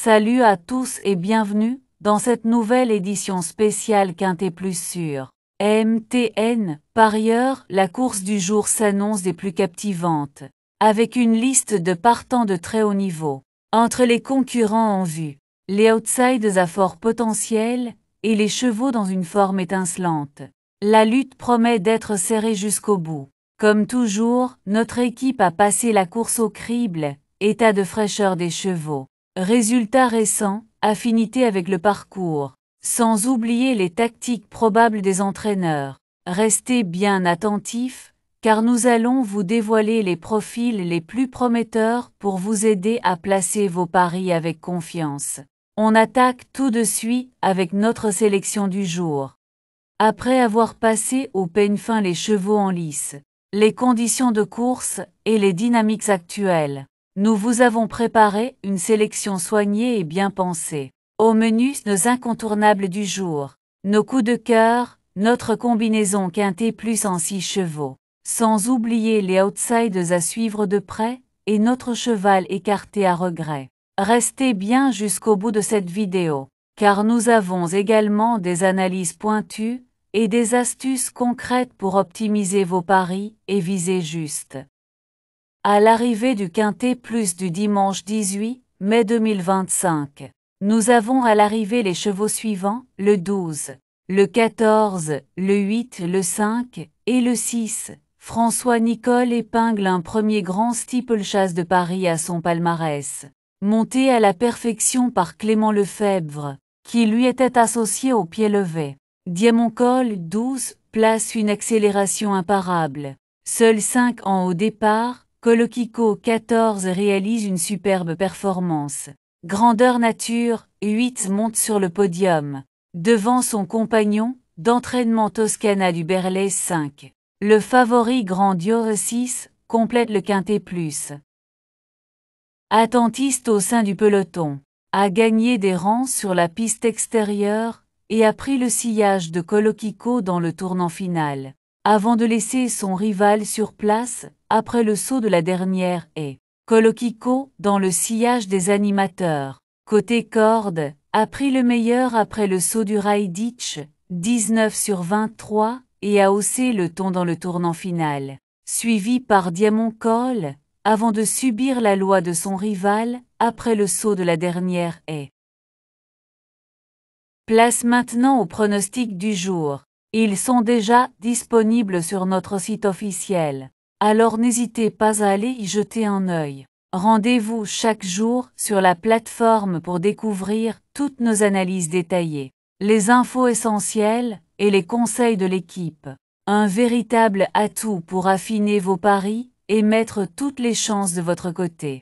Salut à tous et bienvenue dans cette nouvelle édition spéciale Quintet Plus sur MTN. Parieurs, la course du jour s'annonce des plus captivantes, avec une liste de partants de très haut niveau. Entre les concurrents en vue, les outsiders à fort potentiel et les chevaux dans une forme étincelante, la lutte promet d'être serrée jusqu'au bout. Comme toujours, notre équipe a passé la course au crible, état de fraîcheur des chevaux, résultats récents, affinité avec le parcours, sans oublier les tactiques probables des entraîneurs. Restez bien attentifs, car nous allons vous dévoiler les profils les plus prometteurs pour vous aider à placer vos paris avec confiance. On attaque tout de suite avec notre sélection du jour. Après avoir passé au peigne fin les chevaux en lice, les conditions de course et les dynamiques actuelles, nous vous avons préparé une sélection soignée et bien pensée. Au menu, nos incontournables du jour, nos coups de cœur, notre combinaison Quintet Plus en 6 chevaux, sans oublier les outsiders à suivre de près, et notre cheval écarté à regret. Restez bien jusqu'au bout de cette vidéo, car nous avons également des analyses pointues et des astuces concrètes pour optimiser vos paris et viser juste. À l'arrivée du Quintet Plus du dimanche 18 mai 2025, nous avons à l'arrivée les chevaux suivants, le 12, le 14, le 8, le 5 et le 6. François Nicole épingle un premier grand steeple-chasse de Paris à son palmarès, monté à la perfection par Clément Lefebvre, qui lui était associé au pied levé. Diamond Call 12 place une accélération imparable. Seuls 5 ans au départ, Coloquico 14 réalise une superbe performance. Grandeur nature 8 monte sur le podium, devant son compagnon d'entraînement Toscana du Berlay 5. Le favori Grandiose 6 complète le Quintet Plus. Attentiste au sein du peloton, a gagné des rangs sur la piste extérieure et a pris le sillage de Coloquico dans le tournant final, avant de laisser son rival sur place après le saut de la dernière et Coloquico dans le sillage des animateurs. Côté corde, a pris le meilleur après le saut du Raiditch, 19 sur 23, et a haussé le ton dans le tournant final, suivi par Diamond Call, avant de subir la loi de son rival après le saut de la dernière et Place maintenant aux pronostics du jour. Ils sont déjà disponibles sur notre site officiel. Alors n'hésitez pas à aller y jeter un œil. Rendez-vous chaque jour sur la plateforme pour découvrir toutes nos analyses détaillées, les infos essentielles et les conseils de l'équipe. Un véritable atout pour affiner vos paris et mettre toutes les chances de votre côté.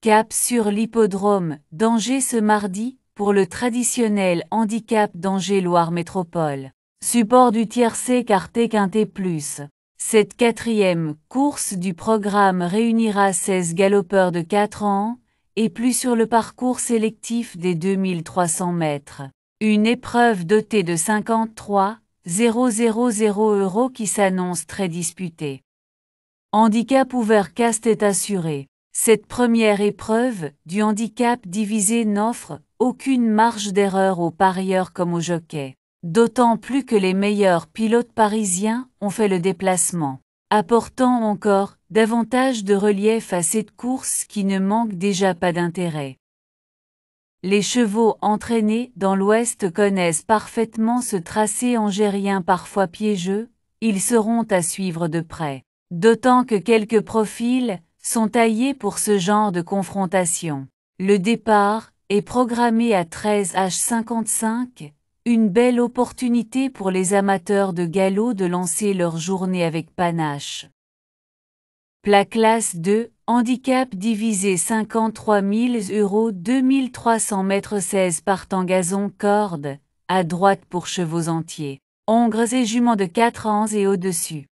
Cap sur l'hippodrome d'Angers ce mardi, pour le traditionnel handicap d'Angers-Loire Métropole. Support du tiercé Quintet Quintet Plus. Cette 4e course du programme réunira 16 galopeurs de 4 ans, et plus sur le parcours sélectif des 2300 mètres. Une épreuve dotée de 53 000 € qui s'annonce très disputée. Handicap ouvert caste est assuré. Cette première épreuve du handicap divisé n'offre aucune marge d'erreur aux parieurs comme aux jockeys, d'autant plus que les meilleurs pilotes parisiens ont fait le déplacement, apportant encore davantage de relief à cette course qui ne manque déjà pas d'intérêt. Les chevaux entraînés dans l'Ouest connaissent parfaitement ce tracé angérien parfois piégeux, ils seront à suivre de près, d'autant que quelques profils sont taillés pour ce genre de confrontation. Le départ est programmé à 13h55, une belle opportunité pour les amateurs de galop de lancer leur journée avec panache. Classe 2, handicap divisé 53 000 €, 2300 mètres 16 partant gazon corde, à droite pour chevaux entiers, hongres et juments de 4 ans et au-dessus.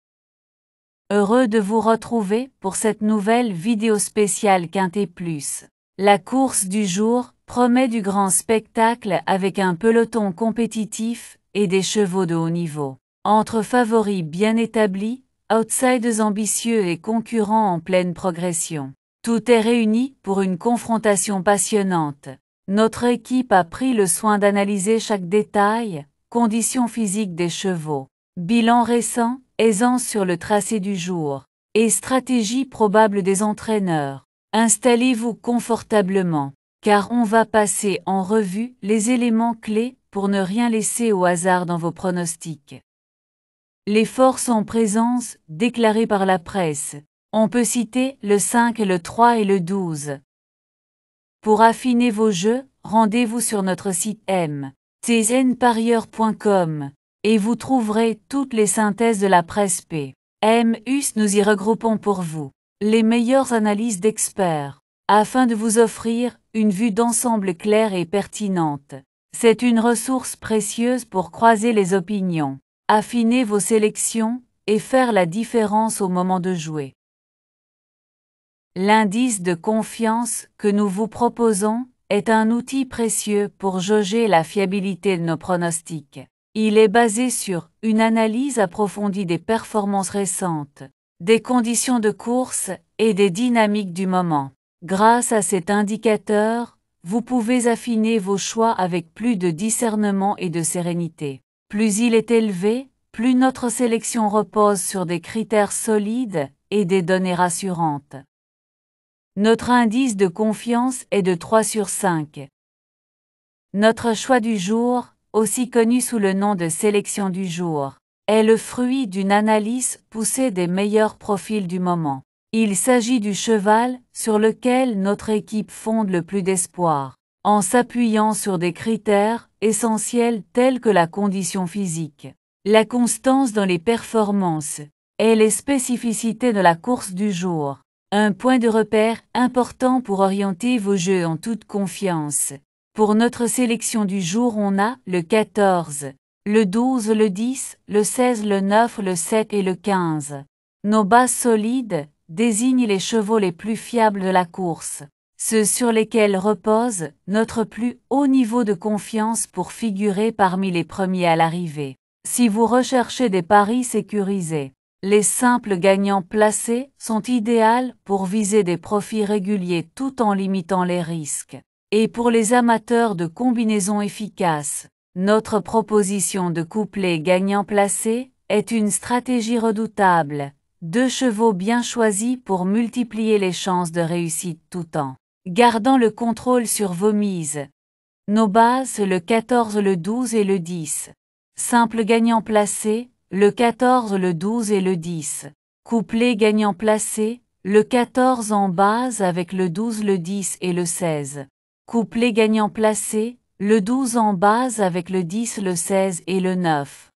Heureux de vous retrouver pour cette nouvelle vidéo spéciale Quintet Plus. La course du jour promet du grand spectacle avec un peloton compétitif et des chevaux de haut niveau. Entre favoris bien établis, outsiders ambitieux et concurrents en pleine progression. Tout est réuni pour une confrontation passionnante. Notre équipe a pris le soin d'analyser chaque détail, conditions physiques des chevaux, bilan récent, aisance sur le tracé du jour, et stratégie probable des entraîneurs. Installez-vous confortablement, car on va passer en revue les éléments clés pour ne rien laisser au hasard dans vos pronostics. Les forces en présence, déclarées par la presse. On peut citer le 5, le 3 et le 12. Pour affiner vos jeux, rendez-vous sur notre site mtnparieur.com et vous trouverez toutes les synthèses de la presse PMUS. Nous y regroupons pour vous les meilleures analyses d'experts, afin de vous offrir une vue d'ensemble claire et pertinente. C'est une ressource précieuse pour croiser les opinions, affiner vos sélections et faire la différence au moment de jouer. L'indice de confiance que nous vous proposons est un outil précieux pour jauger la fiabilité de nos pronostics. Il est basé sur une analyse approfondie des performances récentes, des conditions de course et des dynamiques du moment. Grâce à cet indicateur, vous pouvez affiner vos choix avec plus de discernement et de sérénité. Plus il est élevé, plus notre sélection repose sur des critères solides et des données rassurantes. Notre indice de confiance est de 3 sur 5. Notre choix du jour, aussi connu sous le nom de sélection du jour, est le fruit d'une analyse poussée des meilleurs profils du moment. Il s'agit du cheval sur lequel notre équipe fonde le plus d'espoir, en s'appuyant sur des critères essentiels tels que la condition physique, la constance dans les performances et les spécificités de la course du jour. Un point de repère important pour orienter vos jeux en toute confiance. Pour notre sélection du jour, on a le 14, le 12, le 10, le 16, le 9, le 7 et le 15. Nos bases solides désignent les chevaux les plus fiables de la course, ceux sur lesquels repose notre plus haut niveau de confiance pour figurer parmi les premiers à l'arrivée. Si vous recherchez des paris sécurisés, les simples gagnants placés sont idéaux pour viser des profits réguliers tout en limitant les risques. Et pour les amateurs de combinaisons efficaces, notre proposition de couplet gagnant placé est une stratégie redoutable. 2 chevaux bien choisis pour multiplier les chances de réussite tout en gardant le contrôle sur vos mises. Nos bases, le 14, le 12 et le 10. Simple gagnant placé, le 14, le 12 et le 10. Couplet gagnant placé, le 14 en base avec le 12, le 10 et le 16. Couplet gagnant placé, le 12 en base avec le 10, le 16 et le 9.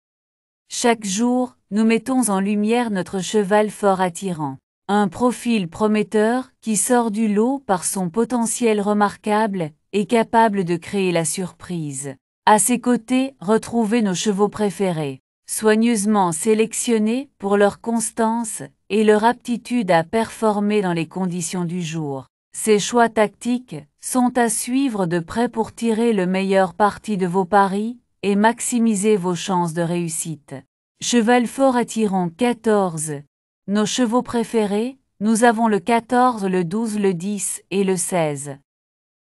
Chaque jour, nous mettons en lumière notre cheval fort attirant. Un profil prometteur qui sort du lot par son potentiel remarquable et capable de créer la surprise. À ses côtés, retrouvez nos chevaux préférés, soigneusement sélectionnés pour leur constance et leur aptitude à performer dans les conditions du jour. Ces choix tactiques sont à suivre de près pour tirer le meilleur parti de vos paris et maximiser vos chances de réussite. Cheval fort attirant 14. Nos chevaux préférés, nous avons le 14, le 12, le 10 et le 16.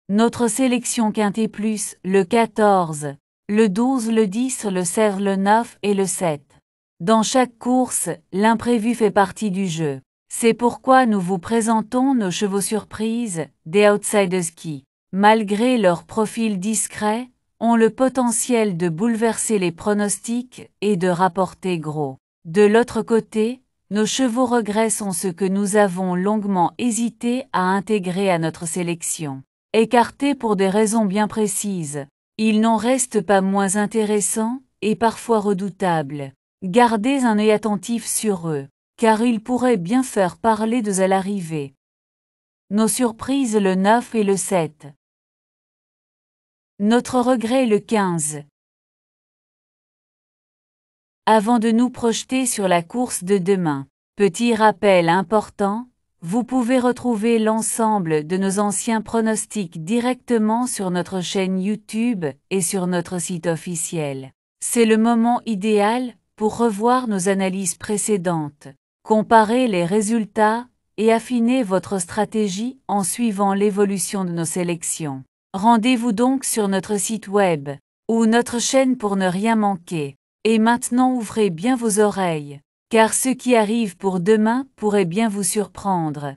Notre sélection quintet plus, le 14, le 12, le 10, le 16, le 9 et le 7. Dans chaque course, l'imprévu fait partie du jeu. C'est pourquoi nous vous présentons nos chevaux surprises, des outsiders qui, malgré leur profil discret, ont le potentiel de bouleverser les pronostics et de rapporter gros. De l'autre côté, nos chevaux regrets sont ceux que nous avons longuement hésité à intégrer à notre sélection. Écartés pour des raisons bien précises, ils n'en restent pas moins intéressants et parfois redoutables. Gardez un œil attentif sur eux, car ils pourraient bien faire parler d'eux à l'arrivée. Nos surprises le 9 et le 7. Notre regret le 15. Avant de nous projeter sur la course de demain, petit rappel important, vous pouvez retrouver l'ensemble de nos anciens pronostics directement sur notre chaîne YouTube et sur notre site officiel. C'est le moment idéal pour revoir nos analyses précédentes, comparer les résultats et affiner votre stratégie en suivant l'évolution de nos sélections. Rendez-vous donc sur notre site web ou notre chaîne pour ne rien manquer. Et maintenant ouvrez bien vos oreilles, car ce qui arrive pour demain pourrait bien vous surprendre.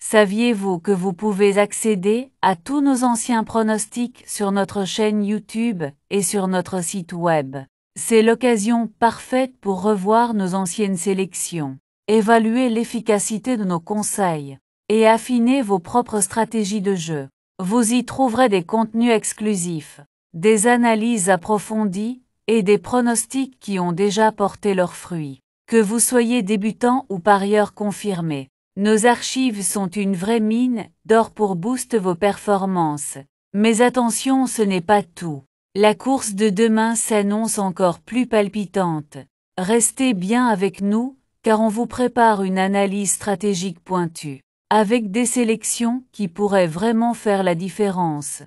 Saviez-vous que vous pouvez accéder à tous nos anciens pronostics sur notre chaîne YouTube et sur notre site web? C'est l'occasion parfaite pour revoir nos anciennes sélections, évaluer l'efficacité de nos conseils et affiner vos propres stratégies de jeu. Vous y trouverez des contenus exclusifs, des analyses approfondies et des pronostics qui ont déjà porté leurs fruits. Que vous soyez débutant ou parieur confirmé, nos archives sont une vraie mine d'or pour booster vos performances. Mais attention, ce n'est pas tout. La course de demain s'annonce encore plus palpitante. Restez bien avec nous, car on vous prépare une analyse stratégique pointue, avec des sélections qui pourraient vraiment faire la différence.